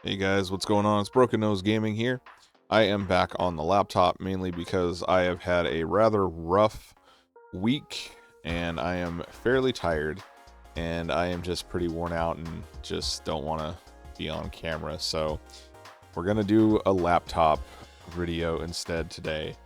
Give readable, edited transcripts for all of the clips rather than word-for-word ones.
Hey guys, what's going on? It's Broken Nose Gaming here. I am back on the laptop mainly because I have had a rather rough week and I am fairly tired and I am just pretty worn out and just don't want to be on camera. So we're going to do a laptop video instead today.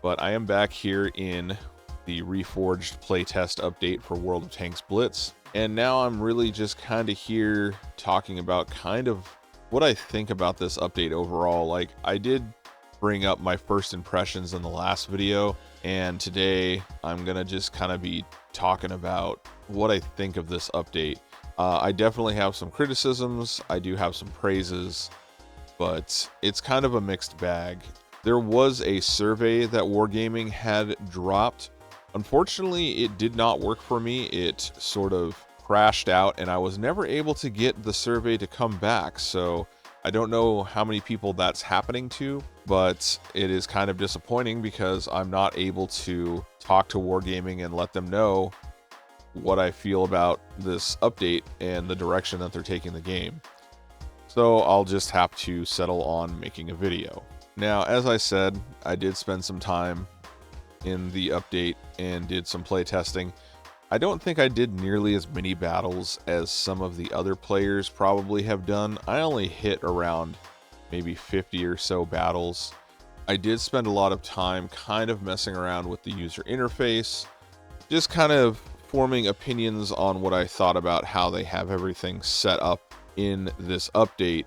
But I am back here in the Reforged Playtest update for World of Tanks Blitz. And now I'm really just kind of here talking about kind of what I think about this update overall. Like, I did bring up my first impressions in the last video, and today I'm gonna just kind of be talking about what I think of this update. I definitely have some criticisms, I do have some praises, but it's kind of a mixed bag. There was a survey that Wargaming had dropped. Unfortunately, it did not work for me. It sort of crashed out and I was never able to get the survey to come back. So I don't know how many people that's happening to, but it is kind of disappointing because I'm not able to talk to Wargaming and let them know what I feel about this update and the direction that they're taking the game. So I'll just have to settle on making a video. Now, as I said, I did spend some time in the update and did some play testing. I don't think I did nearly as many battles as some of the other players probably have done. I only hit around maybe 50 or so battles. I did spend a lot of time kind of messing around with the user interface, just kind of forming opinions on what I thought about how they have everything set up in this update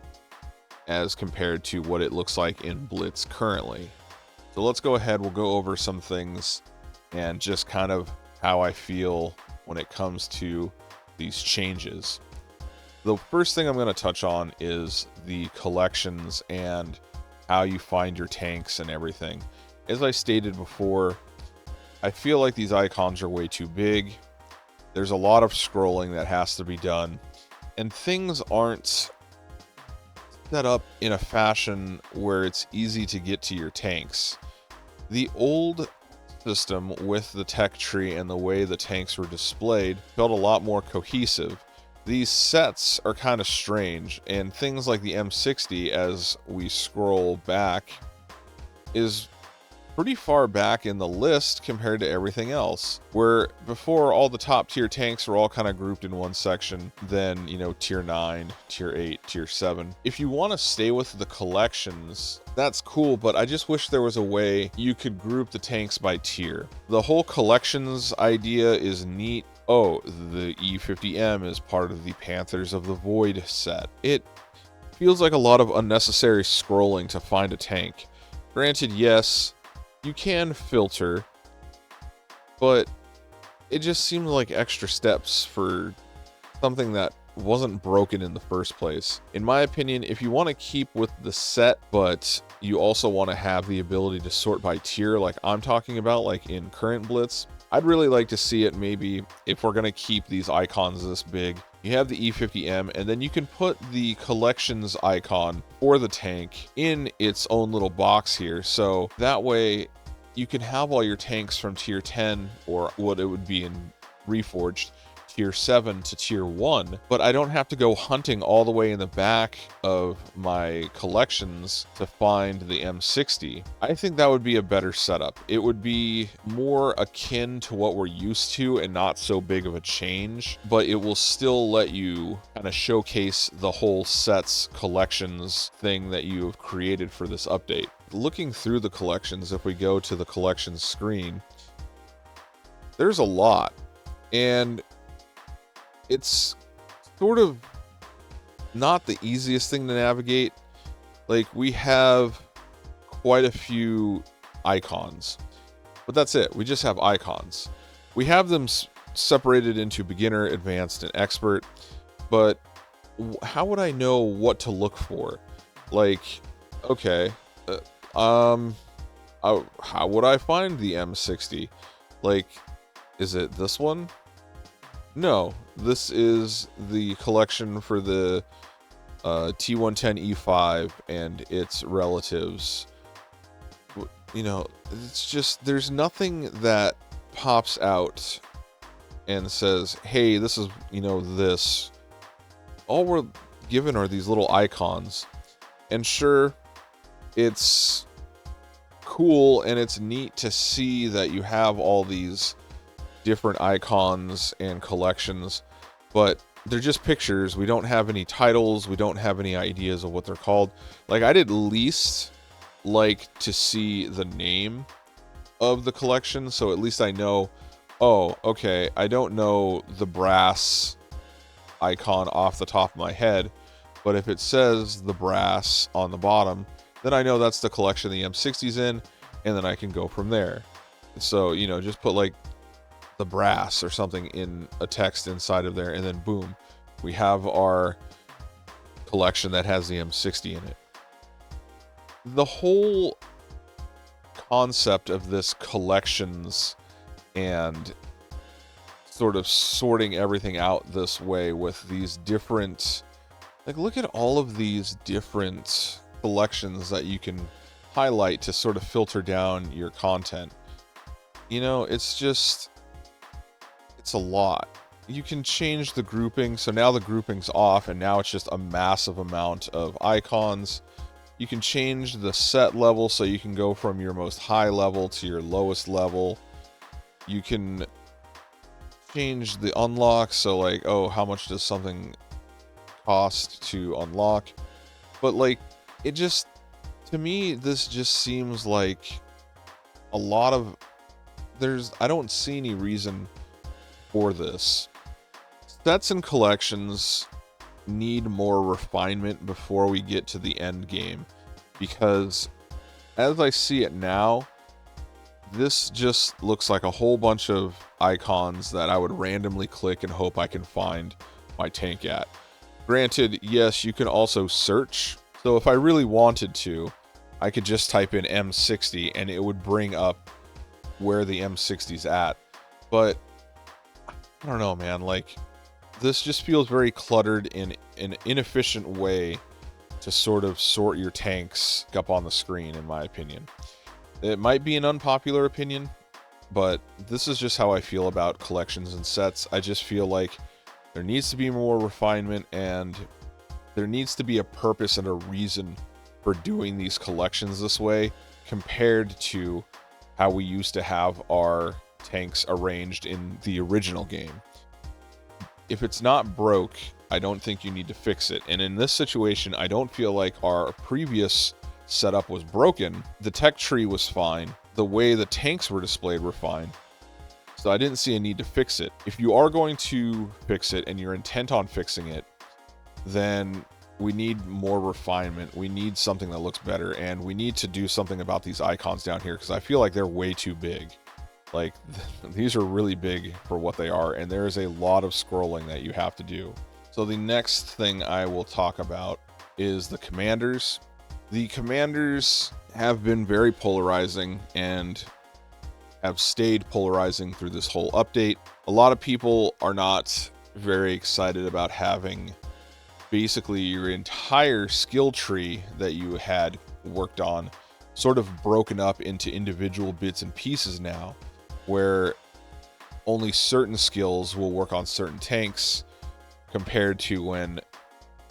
as compared to what it looks like in Blitz currently. So let's go ahead, we'll go over some things and just kind of how I feel when it comes to these changes. The first thing I'm going to touch on is the collections and how you find your tanks and everything. As I stated before, I feel like these icons are way too big. There's a lot of scrolling that has to be done, and things aren't set up in a fashion where it's easy to get to your tanks. The old system with the tech tree and the way the tanks were displayed felt a lot more cohesive. These sets are kind of strange, and things like the M60, as we scroll back, is pretty far back in the list compared to everything else, where before all the top tier tanks were all kind of grouped in one section, then, you know, tier 9, tier 8, tier 7. If you want to stay with the collections, that's cool, but I just wish there was a way you could group the tanks by tier. The whole collections idea is neat. Oh, the E50M is part of the Panthers of the Void set. It feels like a lot of unnecessary scrolling to find a tank. Granted, yes, you can filter, but it just seemed like extra steps for something that wasn't broken in the first place. In my opinion, if you want to keep with the set, but you also want to have the ability to sort by tier like I'm talking about, like in current Blitz, I'd really like to see it maybe, if we're going to keep these icons this big, you have the E50M, and then you can put the collections icon for the tank in its own little box here. So that way you can have all your tanks from tier 10, or what it would be in Reforged, tier 7 to tier 1, but I don't have to go hunting all the way in the back of my collections to find the M60. I think that would be a better setup. It would be more akin to what we're used to and not so big of a change, but it will still let you kind of showcase the whole sets collections thing that you have created for this update. Looking through the collections, if we go to the collections screen, there's a lot, and it's sort of not the easiest thing to navigate. Like, we have quite a few icons, but that's it. We just have icons. We have them separated into beginner, advanced, and expert, but how would I know what to look for? Like, okay, how would I find the M60? Like, is it this one? No, this is the collection for the T110E5 and its relatives. You know, it's just, there's nothing that pops out and says, hey, this is, you know, this. All we're given are these little icons. And sure, it's cool and it's neat to see that you have all these different icons and collections, but they're just pictures. We don't have any titles. We don't have any ideas of what they're called. Like, I'd at least like to see the name of the collection, so at least I know, oh, okay, I don't know the brass icon off the top of my head, but if it says the brass on the bottom, then I know that's the collection the M60's in, and then I can go from there. So, you know, just put like the brass or something in a text inside of there, and then boom, we have our collection that has the M60 in it. The whole concept of this collections and sort of sorting everything out this way with these different, like, look at all of these different collections that you can highlight to sort of filter down your content. You know, it's just, it's a lot. You can change the grouping, so now the grouping's off and now it's just a massive amount of icons. You can change the set level, so you can go from your most high level to your lowest level. You can change the unlock, so like, oh, how much does something cost to unlock? But like, it just, to me, this just seems like a lot of, I don't see any reason for this. Sets and collections need more refinement before we get to the end game, because as I see it now, this just looks like a whole bunch of icons that I would randomly click and hope I can find my tank at. Granted, yes, you can also search, so if I really wanted to, I could just type in M60 and it would bring up where the M60's at. But I don't know, man, like, this just feels very cluttered in an inefficient way to sort of sort your tanks up on the screen, in my opinion. It might be an unpopular opinion, but this is just how I feel about collections and sets. I just feel like there needs to be more refinement, and there needs to be a purpose and a reason for doing these collections this way, compared to how we used to have our tanks arranged in the original game. If it's not broke, I don't think you need to fix it. And in this situation, I don't feel like our previous setup was broken. The tech tree was fine. The way the tanks were displayed were fine. So I didn't see a need to fix it. If you are going to fix it and you're intent on fixing it, then we need more refinement. We need something that looks better, and we need to do something about these icons down here, because I feel like they're way too big. Like, these are really big for what they are, and there is a lot of scrolling that you have to do. So the next thing I will talk about is the commanders. The commanders have been very polarizing and have stayed polarizing through this whole update. A lot of people are not very excited about having basically your entire skill tree that you had worked on sort of broken up into individual bits and pieces now, where only certain skills will work on certain tanks, compared to when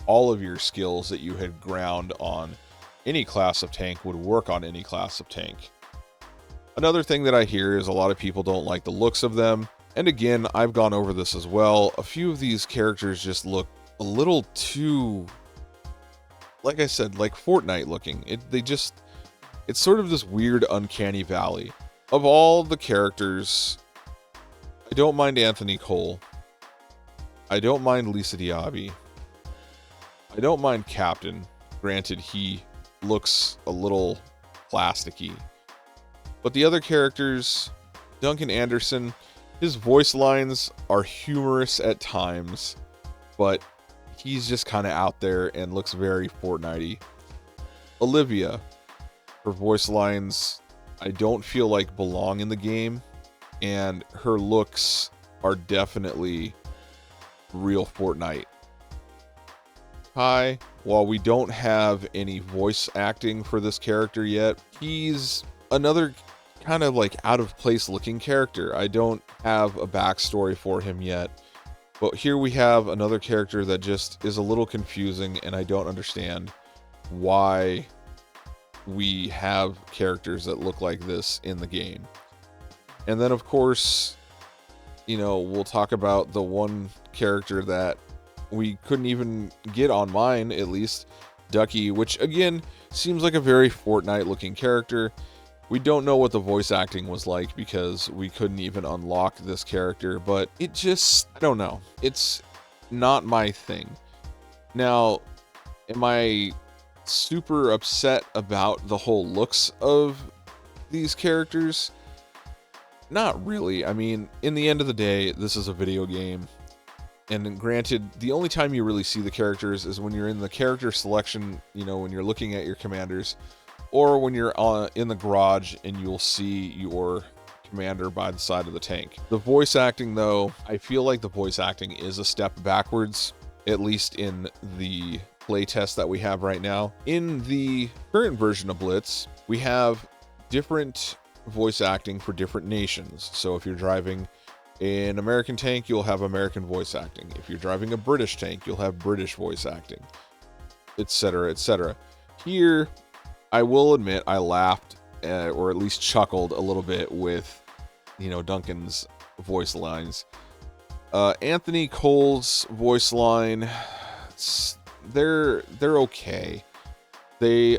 all of your skills that you had ground on any class of tank would work on any class of tank. Another thing that I hear is a lot of people don't like the looks of them. And again, I've gone over this as well. A few of these characters just look a little too, like I said, like Fortnite looking. It's sort of this weird uncanny valley. Of all the characters, I don't mind Anthony Cole. I don't mind Lisa Diaby. I don't mind Captain. Granted, he looks a little plasticky. But the other characters, Duncan Anderson, his voice lines are humorous at times, but he's just kind of out there and looks very Fortnite-y. Olivia, her voice lines I don't feel like belong in the game, and her looks are definitely real Fortnite. Kai, while we don't have any voice acting for this character yet, he's another kind of like out of place looking character. I don't have a backstory for him yet, But here we have another character that just is a little confusing, and I don't understand why we have characters that look like this in the game. And then, of course, you know, we'll talk about the one character that we couldn't even get on mine, at least, Ducky, which, again, seems like a very Fortnite-looking character. We don't know what the voice acting was like because we couldn't even unlock this character, but it just, I don't know. It's not my thing. Now, am I super upset about the whole looks of these characters? Not really. I mean, in the end of the day, this is a video game. And granted, the only time you really see the characters is when you're in the character selection, you know, when you're looking at your commanders, or when you're in the garage and you'll see your commander by the side of the tank. The voice acting, though, I feel like the voice acting is a step backwards, at least in the playtest that we have right now. In the current version of Blitz, we have different voice acting for different nations. So if you're driving an American tank, you'll have American voice acting. If you're driving a British tank, you'll have British voice acting, etc., etc. Here, I will admit I laughed, or at least chuckled a little bit with, you know, Duncan's voice lines. Anthony Cole's voice line, they're okay. They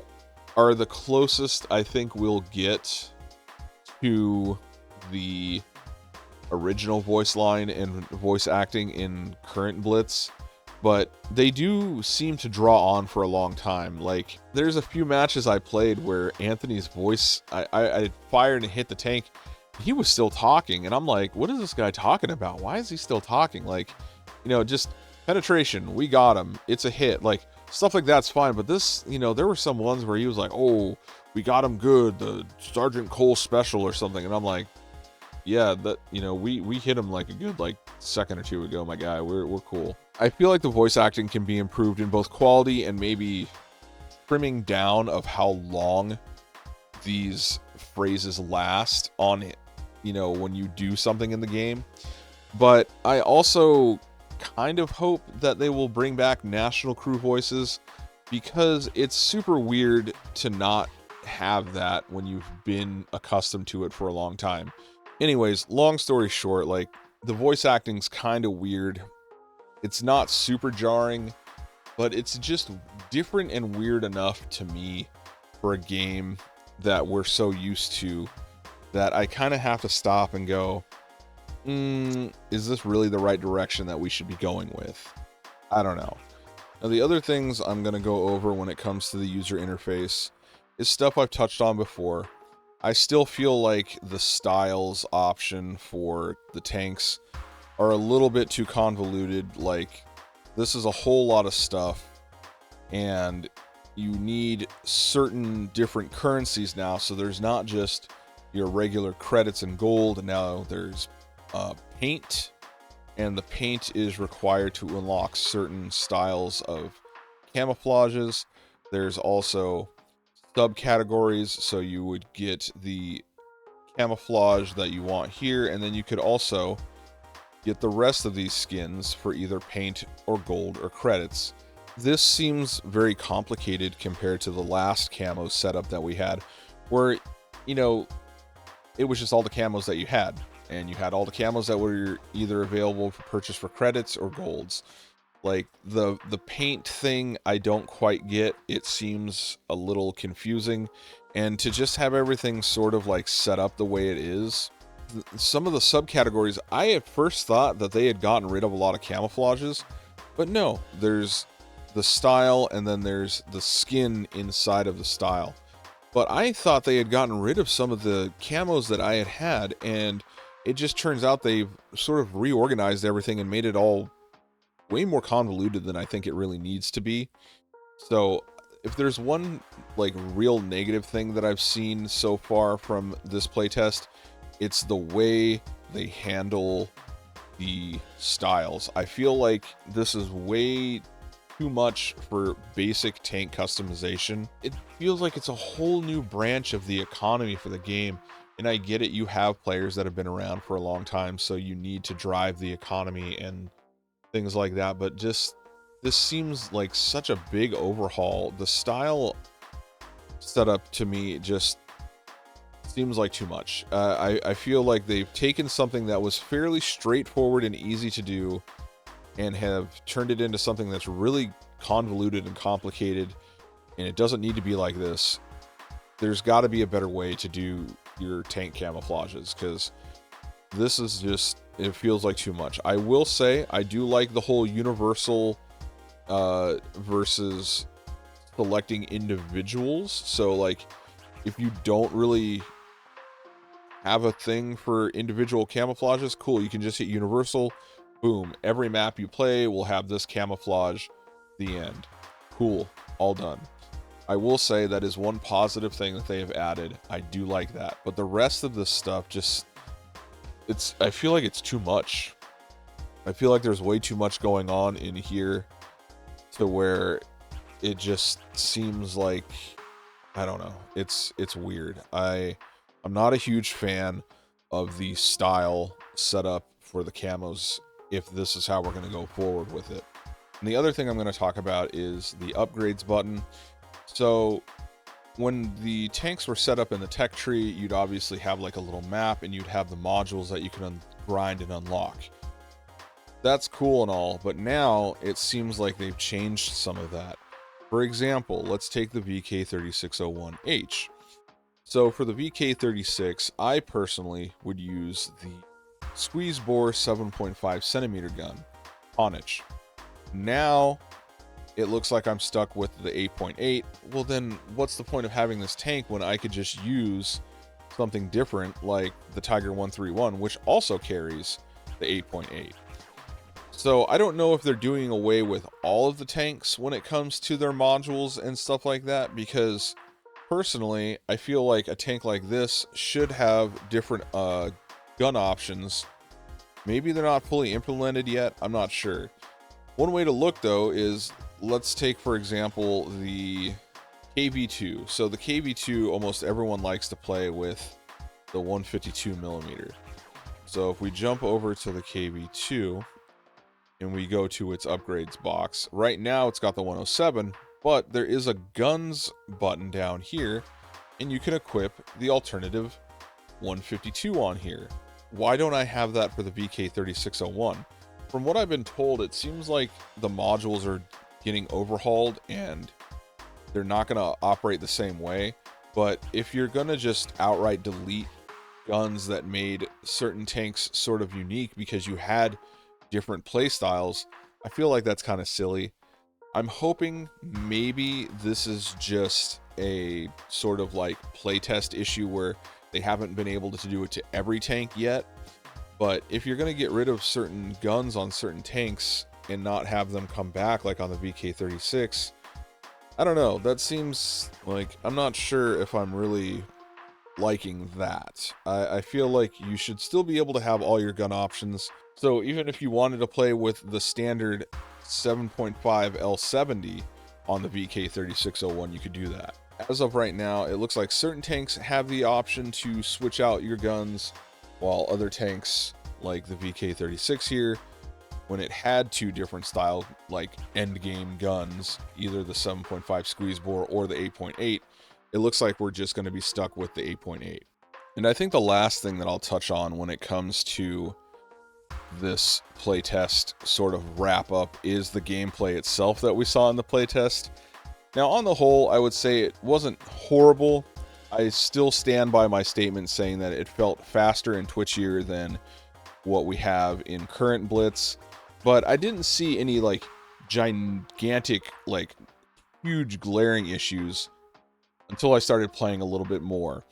are the closest I think we'll get to the original voice line and voice acting in current Blitz, but they do seem to draw on for a long time. Like, there's a few matches I played where Anthony's voice, I fired and hit the tank, he was still talking, and I'm like, what is this guy talking about? Why is he still talking? Like, you know, just penetration, we got him, it's a hit, like, stuff like that's fine. But this, you know, there were some ones where he was like, oh, we got him good, the Sergeant Cole special or something, and I'm like, yeah, that, you know, we hit him like a good like second or two ago, my guy. We're cool. I feel like the voice acting can be improved in both quality and maybe trimming down of how long these phrases last on it, you know, when you do something in the game. But I also kind of hope that they will bring back national crew voices, because it's super weird to not have that when you've been accustomed to it for a long time. Anyways, long story short, like, the voice acting's kind of weird. It's not super jarring, but it's just different and weird enough to me for a game that we're so used to that I kind of have to stop and go, is this really the right direction that we should be going with? I don't know. Now, the other things I'm going to go over when it comes to the user interface is stuff I've touched on before. I still feel like the styles option for the tanks are a little bit too convoluted. Like, this is a whole lot of stuff, and you need certain different currencies now. So there's not just your regular credits and gold, and now there's paint, and the paint is required to unlock certain styles of camouflages. There's also subcategories, so you would get the camouflage that you want here, and then you could also get the rest of these skins for either paint or gold or credits. This seems very complicated compared to the last camo setup that we had, where, you know, it was just all the camos that you had, and you had all the camos that were either available for purchase for credits or golds. Like, the paint thing, I don't quite get. It seems a little confusing, and to just have everything sort of like set up the way it is. Some of the subcategories, I at first thought that they had gotten rid of a lot of camouflages, but no, there's the style and then there's the skin inside of the style. But I thought they had gotten rid of some of the camos that I had, and it just turns out they've sort of reorganized everything and made it all way more convoluted than I think it really needs to be. So if there's one like real negative thing that I've seen so far from this playtest, it's the way they handle the styles. I feel like this is way too much for basic tank customization. It feels like it's a whole new branch of the economy for the game. And I get it, you have players that have been around for a long time, so you need to drive the economy and things like that, but just this seems like such a big overhaul. The style setup to me just seems like too much. I feel like they've taken something that was fairly straightforward and easy to do and have turned it into something that's really convoluted and complicated, and it doesn't need to be like this. There's got to be a better way to do your tank camouflages, because this is just, it feels like too much. I will say I do like the whole universal versus selecting individuals. So like if you don't really have a thing for individual camouflages, cool, you can just hit universal, boom, every map you play will have this camouflage, the end. Cool, all done. I will say that is one positive thing that they have added. I do like that, but the rest of this stuff just, I feel like it's too much. I feel like there's way too much going on in here to where it just seems like, I don't know, it's weird. I'm not a huge fan of the style setup for the camos if this is how we're going to go forward with it. And the other thing I'm going to talk about is the upgrades button. So when the tanks were set up in the tech tree, you'd obviously have like a little map and you'd have the modules that you can grind and unlock. That's cool and all, but now it seems like they've changed some of that. For example, let's take the VK3601H. So for the VK36, I personally would use the squeeze bore 7.5 centimeter gun, tonnage. Now it looks like I'm stuck with the 8.8. Well, then what's the point of having this tank when I could just use something different like the Tiger 131, which also carries the 8.8? So I don't know if they're doing away with all of the tanks when it comes to their modules and stuff like that, because personally, I feel like a tank like this should have different gun options. Maybe they're not fully implemented yet, I'm not sure. One way to look though is, let's take for example the KV2. So the KV2, almost everyone likes to play with the 152 millimeter. So if we jump over to the KV2 and we go to its upgrades box, right now it's got the 107, but there is a guns button down here and you can equip the alternative 152 on here. Why don't I have that for the VK3601? From what I've been told, it seems like the modules are getting overhauled and they're not going to operate the same way. But if you're going to just outright delete guns that made certain tanks sort of unique because you had different play styles, I feel like that's kind of silly. I'm hoping maybe this is just a sort of like playtest issue where they haven't been able to do it to every tank yet. But if you're going to get rid of certain guns on certain tanks and not have them come back like on the VK36, I don't know, that seems like, I'm not sure if I'm really liking that. I feel like you should still be able to have all your gun options. So even if you wanted to play with the standard 7.5 L70 on the VK3601, you could do that. As of right now, it looks like certain tanks have the option to switch out your guns, while other tanks like the VK36 here, when it had two different style like end game guns, either the 7.5 squeeze bore or the 8.8, it looks like we're just going to be stuck with the 8.8. And I think the last thing that I'll touch on when it comes to this playtest sort of wrap up is the gameplay itself that we saw in the playtest. Now on the whole, I would say it wasn't horrible. I still stand by my statement saying that it felt faster and twitchier than what we have in current Blitz, but I didn't see any like gigantic, like huge glaring issues until I started playing a little bit more.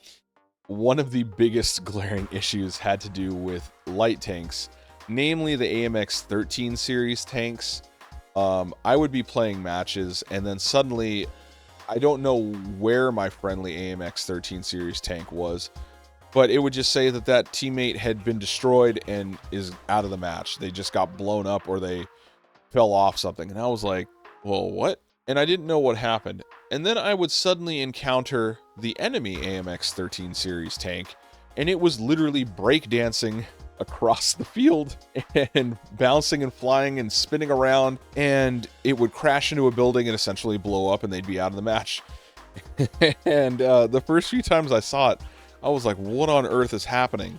One of the biggest glaring issues had to do with light tanks, namely the AMX 13 series tanks. I would be playing matches and then suddenly, I don't know where my friendly AMX 13 series tank was, but it would just say that that teammate had been destroyed and is out of the match. They just got blown up or they fell off something. And I was like, well, what? And I didn't know what happened. And then I would suddenly encounter the enemy AMX 13 series tank, and it was literally breakdancing across the field and bouncing and flying and spinning around, and it would crash into a building and essentially blow up, and they'd be out of the match. And the first few times I saw it, I was like, what on earth is happening?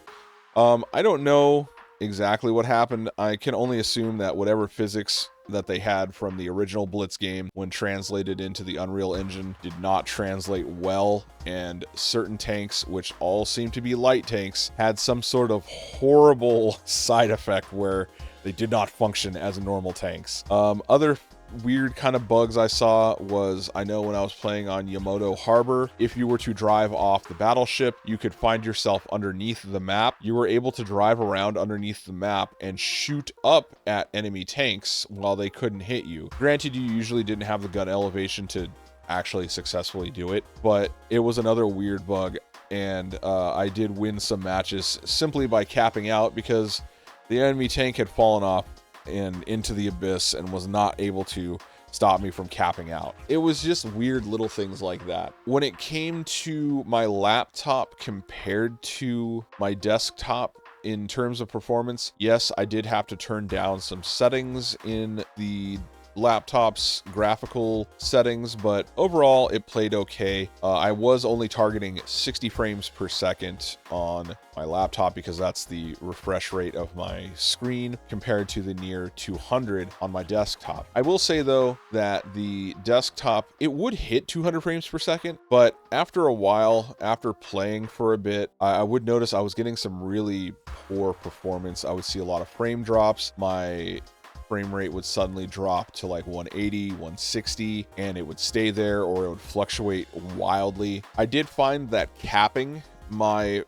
I don't know exactly what happened. I can only assume that whatever physics that they had from the original Blitz game when translated into the Unreal Engine did not translate well, and certain tanks, which all seem to be light tanks, had some sort of horrible side effect where they did not function as normal tanks. Other weird kind of bugs I saw was, I know when I was playing on Yamato Harbor, if you were to drive off the battleship, you could find yourself underneath the map. You were able to drive around underneath the map and shoot up at enemy tanks while they couldn't hit you. Granted, you usually didn't have the gun elevation to actually successfully do it, but it was another weird bug, and I did win some matches simply by capping out because the enemy tank had fallen off and into the abyss and was not able to stop me from capping out. It was just weird little things like that. When it came to my laptop compared to my desktop in terms of performance, yes, I did have to turn down some settings in the laptop's graphical settings, but overall it played okay. I was only targeting 60 frames per second on my laptop because that's the refresh rate of my screen compared to the near 200 on my desktop. I will say though that the desktop, it would hit 200 frames per second, but after a while, after playing for a bit, I would notice I was getting some really poor performance. I would see a lot of frame drops. My frame rate would suddenly drop to like 180, 160, and it would stay there, or it would fluctuate wildly. I did find that capping my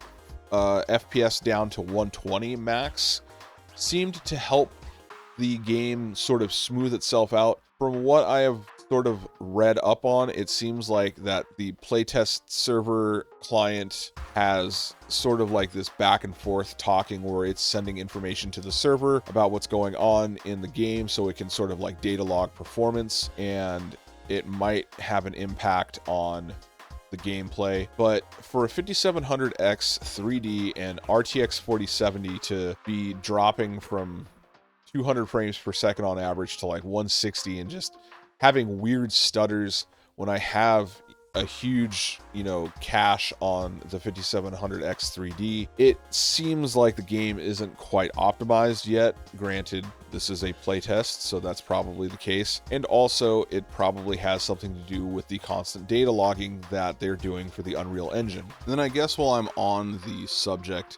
FPS down to 120 max seemed to help the game sort of smooth itself out. From what I have sort of read up on, it seems like that the playtest server client has sort of like this back and forth talking where it's sending information to the server about what's going on in the game, so it can sort of like data log performance, and it might have an impact on the gameplay. But for a 5700X 3D and RTX 4070 to be dropping from 200 frames per second on average to like 160 and just having weird stutters when I have a huge, cache on the 5700X 3D, it seems like the game isn't quite optimized yet. Granted, this is a playtest, so that's probably the case. And also, it probably has something to do with the constant data logging that they're doing for the Unreal Engine. And then I guess while I'm on the subject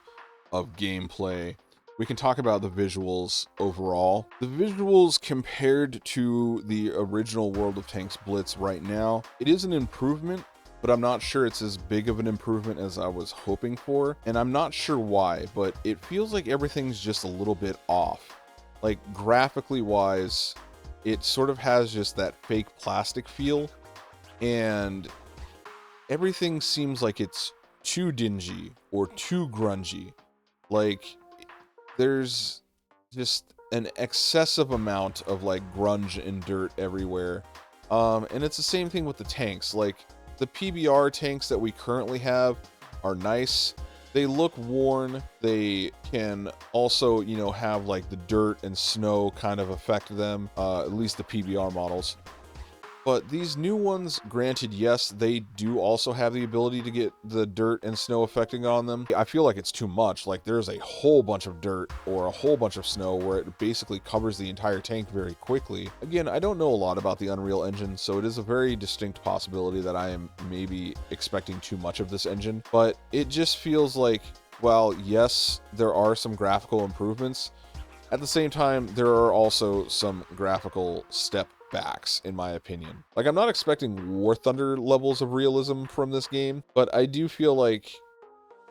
of gameplay, we can talk about the visuals overall. The visuals compared to the original World of Tanks Blitz right now, it is an improvement, but I'm not sure it's as big of an improvement as I was hoping for. And I'm not sure why, but it feels like everything's just a little bit off. Like graphically wise, it sort of has just that fake plastic feel, and everything seems like it's too dingy or too grungy. Like, there's just an excessive amount of like grunge and dirt everywhere. And it's the same thing with the tanks. Like, the PBR tanks that we currently have are nice. They look worn. They can also, have like the dirt and snow kind of affect them, at least the PBR models. But these new ones, granted, yes, they do also have the ability to get the dirt and snow affecting on them. I feel like it's too much. Like, there's a whole bunch of dirt or a whole bunch of snow where it basically covers the entire tank very quickly. Again, I don't know a lot about the Unreal Engine, so it is a very distinct possibility that I am maybe expecting too much of this engine. But it just feels like, well, yes, there are some graphical improvements. At the same time, there are also some graphical step backs, in my opinion. Like, I'm not expecting War Thunder levels of realism from this game, but I do feel like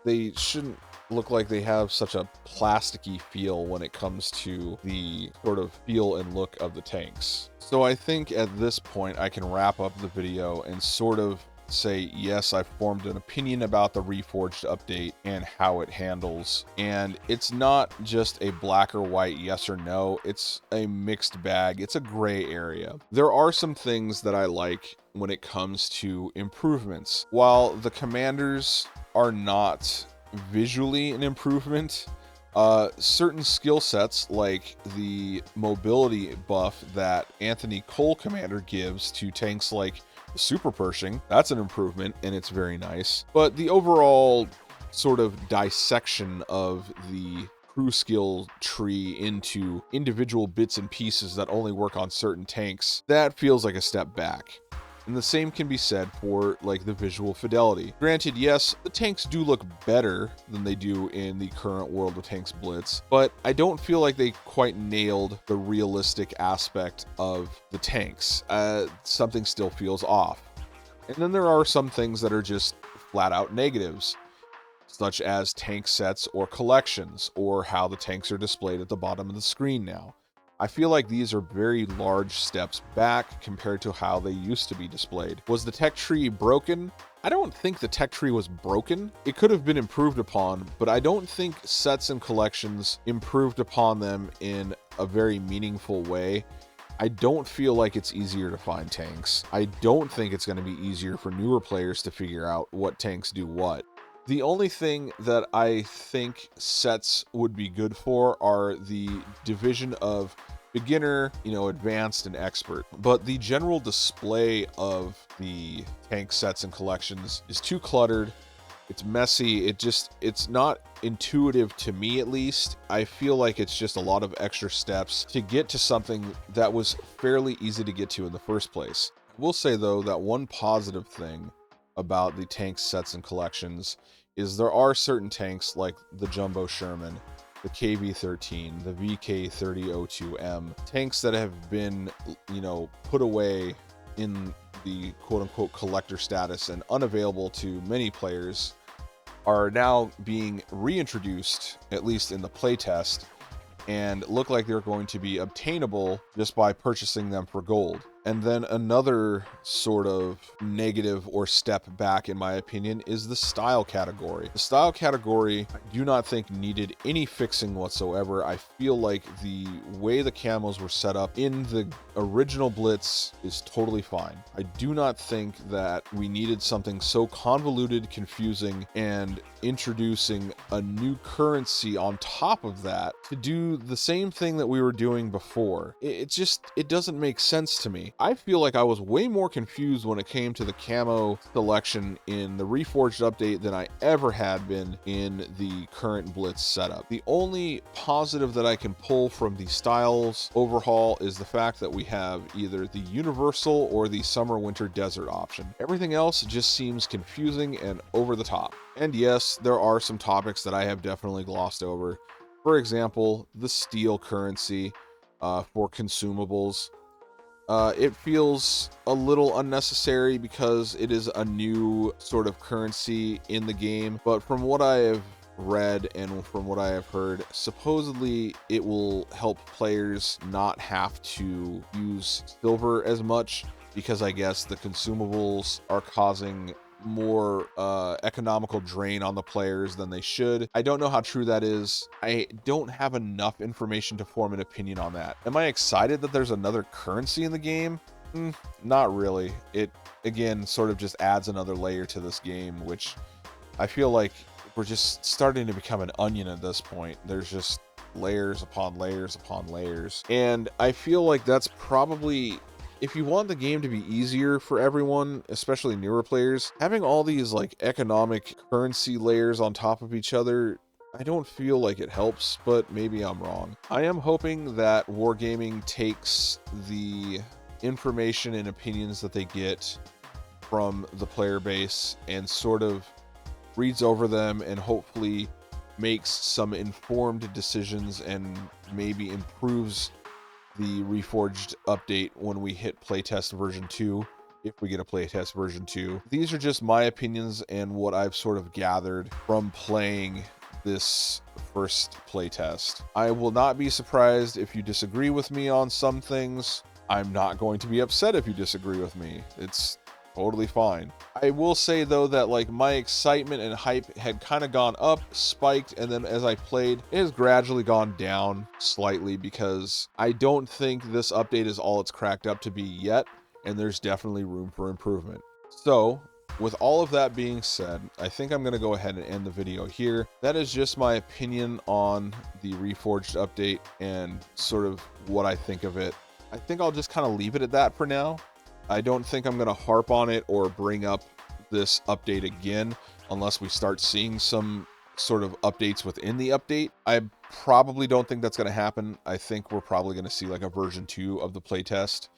they shouldn't look like they have such a plasticky feel when it comes to the sort of feel and look of the tanks. So I think at this point I can wrap up the video and sort of say, yes, I've formed an opinion about the Reforged update and how it handles. And it's not just a black or white yes or no, it's a mixed bag. It's a gray area. There are some things that I like when it comes to improvements. While the commanders are not visually an improvement, Certain skill sets, like the mobility buff that Anthony Cole Commander gives to tanks like Super Pershing, that's an improvement, and it's very nice. But the overall sort of dissection of the crew skill tree into individual bits and pieces that only work on certain tanks, that feels like a step back. And the same can be said for like the visual fidelity. Granted, yes, the tanks do look better than they do in the current World of Tanks Blitz, but I don't feel like they quite nailed the realistic aspect of the tanks. Something still feels off. And then there are some things that are just flat out negatives, such as tank sets or collections, or how the tanks are displayed at the bottom of the screen now. I feel like these are very large steps back compared to how they used to be displayed. Was the tech tree broken? I don't think the tech tree was broken. It could have been improved upon, but I don't think sets and collections improved upon them in a very meaningful way. I don't feel like it's easier to find tanks. I don't think it's going to be easier for newer players to figure out what tanks do what. The only thing that I think sets would be good for are the division of beginner, advanced, and expert. But the general display of the tank sets and collections is too cluttered. It's messy. It's not intuitive to me, at least. I feel like it's just a lot of extra steps to get to something that was fairly easy to get to in the first place. I will say, though, that one positive thing about the tank sets and collections is there are certain tanks like the Jumbo Sherman, the KV-13, the VK-3002M, tanks that have been, put away in the quote-unquote collector status and unavailable to many players, are now being reintroduced, at least in the playtest, and look like they're going to be obtainable just by purchasing them for gold. And then another sort of negative or step back, in my opinion, is the style category. The style category, I do not think needed any fixing whatsoever. I feel like the way the camos were set up in the original Blitz is totally fine. I do not think that we needed something so convoluted, confusing, and introducing a new currency on top of that to do the same thing that we were doing before. It doesn't make sense to me. I feel like I was way more confused when it came to the camo selection in the Reforged update than I ever had been in the current Blitz setup. The only positive that I can pull from the styles overhaul is the fact that we have either the universal or the summer winter desert option. Everything else just seems confusing and over the top. And yes, there are some topics that I have definitely glossed over. For example, the steel currency for consumables. It feels a little unnecessary because it is a new sort of currency in the game, but from what I have read and from what I have heard, supposedly it will help players not have to use silver as much, because I guess the consumables are causing more economical drain on the players than they should. I don't know how true that is. I don't have enough information to form an opinion on that. Am I excited that there's another currency in the game? Not really. It, again, sort of just adds another layer to this game, which I feel like we're just starting to become an onion at this point. There's just layers upon layers upon layers. And I feel like that's probably, if you want the game to be easier for everyone, especially newer players, having all these like economic currency layers on top of each other, I don't feel like it helps, but maybe I'm wrong. I am hoping that Wargaming takes the information and opinions that they get from the player base and sort of reads over them and hopefully makes some informed decisions and maybe improves the Reforged update when we hit playtest version 2, if we get a playtest version 2. These are just my opinions and what I've sort of gathered from playing this first playtest. I will not be surprised if you disagree with me on some things. I'm not going to be upset if you disagree with me. It's totally fine. I will say though that like my excitement and hype had kind of gone up, spiked, and then as I played, it has gradually gone down slightly because I don't think this update is all it's cracked up to be yet, and there's definitely room for improvement. So with all of that being said, I think I'm going to go ahead and end the video here. That is just my opinion on the Reforged update and sort of what I think of it. I think I'll just kind of leave it at that for now. I don't think I'm going to harp on it or bring up this update again unless we start seeing some sort of updates within the update. I probably don't think that's going to happen. I think we're probably going to see like a version 2 of the playtest.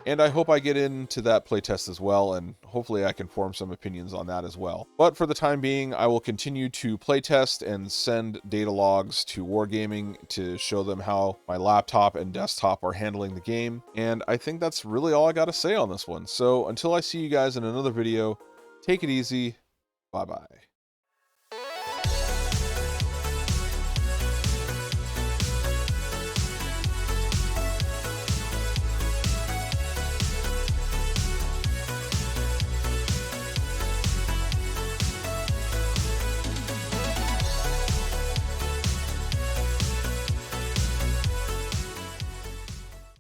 And I hope I get into that playtest as well, and hopefully I can form some opinions on that as well. But for the time being, I will continue to playtest and send data logs to Wargaming to show them how my laptop and desktop are handling the game. And I think that's really all I got to say on this one. So until I see you guys in another video, take it easy. Bye-bye.